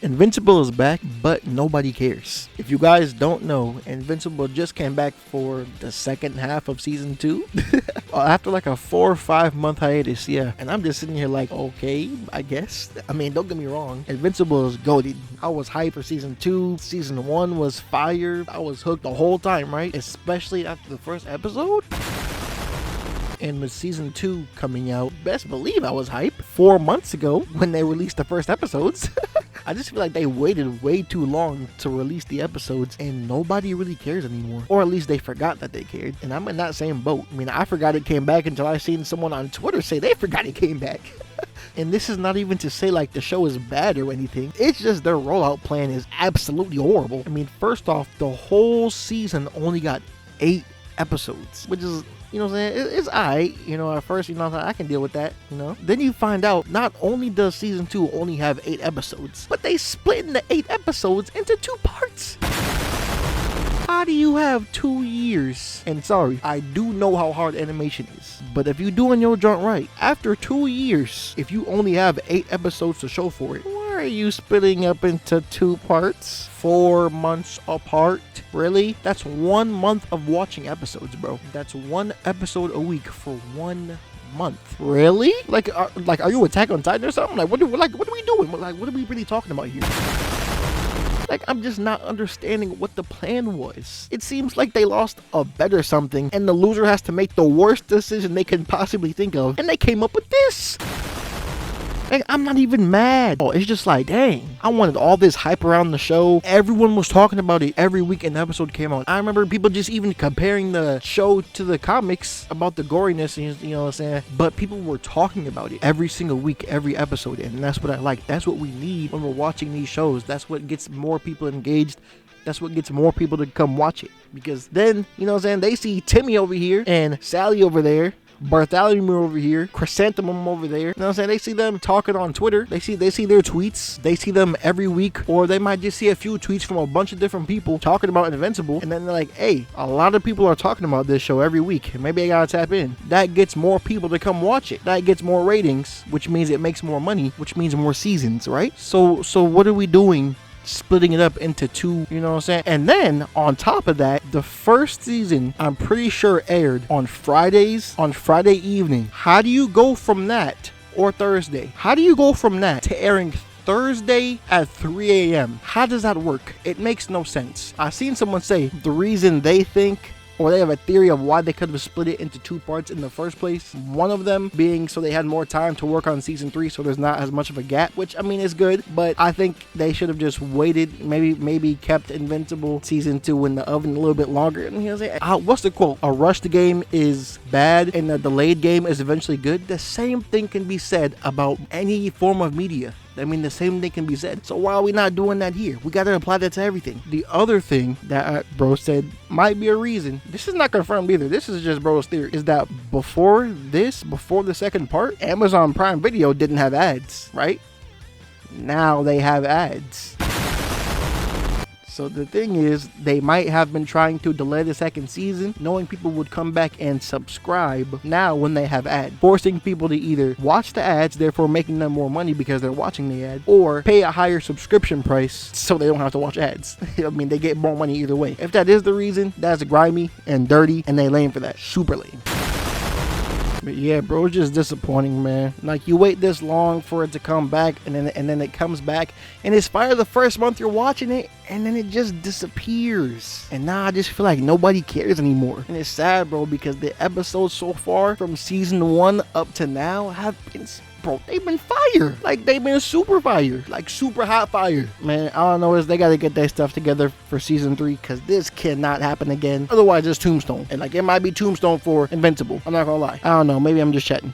Invincible is back, but nobody cares. If you guys don't know, Invincible just came back for the second half of season 2. After like a 4 or 5 month hiatus, yeah. And I'm just sitting here like, okay, I guess. I mean, don't get me wrong. Invincible is goated. I was hyped for season 2. Season 1 was fire. I was hooked the whole time, right? Especially after the first episode. And with season 2 coming out, best believe I was hyped 4 months ago when they released the first episodes. I just feel like they waited way too long to release the episodes and nobody really cares anymore. Or at least they forgot that they cared. And I'm in that same boat. I mean, I forgot it came back until I seen someone on Twitter say they forgot it came back. And this is not even to say like the show is bad or anything. It's just their rollout plan is absolutely horrible. I mean, first off, the whole season only got 8 episodes, which is, you know what I'm saying, it's alright, you know, at first, you know, I can deal with that, you know. Then you find out not only does season 2 only have 8 episodes, but they split the 8 episodes into 2 parts. How do you have 2 years? And sorry, I do know how hard animation is, but if you're doing your joint right, after 2 years, if you only have 8 episodes to show for it, why are you splitting up into 2 parts? 4 months apart? Really? That's 1 month of watching episodes, bro. That's 1 episode a week for 1 month. Really? Like, are you Attack on Titan or something? Like, what are we doing? Like, what are we really talking about here? Like, I'm just not understanding what the plan was. It seems like they lost a bet or something, and the loser has to make the worst decision they can possibly think of, and they came up with this. Like, I'm not even mad. Oh, it's just like, dang, I wanted all this hype around the show. Everyone was talking about it every week an episode came out. I remember people just even comparing the show to the comics about the goriness, you know what I'm saying? But people were talking about it every single week, every episode, and that's what I like. That's what we need when we're watching these shows. That's what gets more people engaged. That's what gets more people to come watch it. Because then, you know what I'm saying, they see Timmy over here and Sally over there, Bartholomew over here, Chrysanthemum over there. You know what I'm saying? They see them talking on Twitter. They see their tweets. They see them every week. Or they might just see a few tweets from a bunch of different people talking about Invincible. And then they're like, hey, a lot of people are talking about this show every week. Maybe I gotta tap in. That gets more people to come watch it. That gets more ratings, which means it makes more money, which means more seasons, right? So what are we doing? Splitting it up into 2, you know what I'm saying? And then on top of that, the first season, I'm pretty sure aired on Fridays, on Friday evening. How do you go from that, or Thursday? How do you go from that to airing Thursday at 3 a.m.? How does that work? It makes no sense. I've seen someone say the reason they think, or they have a theory of why they could have split it into 2 parts in the first place. One of them being so they had more time to work on season 3, so there's not as much of a gap, which I mean is good, but I think they should have just waited, maybe kept Invincible season 2 in the oven a little bit longer. And he'll say, what's the quote? A rushed game is bad and a delayed game is eventually good. The same thing can be said about any form of media. I mean, the same thing can be said. So why are we not doing that here? We got to apply that to everything. The other thing that bro said might be a reason, this is not confirmed either, this is just bro's theory, is that before the second part, Amazon Prime Video didn't have ads, right? Now they have ads. So the thing is, they might have been trying to delay the second season, knowing people would come back and subscribe now when they have ads, forcing people to either watch the ads, therefore making them more money because they're watching the ad, or pay a higher subscription price so they don't have to watch ads. I mean, they get more money either way. If that is the reason, that's grimy and dirty, and they lame for that. Super lame. But yeah, bro, it's just disappointing, man. Like, you wait this long for it to come back, and then it comes back, and it's fire the first month you're watching it, and then it just disappears. And now I just feel like nobody cares anymore. And it's sad, bro, because the episodes so far from season 1 up to now have been, bro, they've been fire. Like, they've been super fire. Like, super hot fire. Man, I don't know, they gotta get their stuff together for season 3, because this cannot happen again. Otherwise, it's Tombstone. And, like, it might be Tombstone for Invincible. I'm not gonna lie. I don't know, maybe I'm just chatting.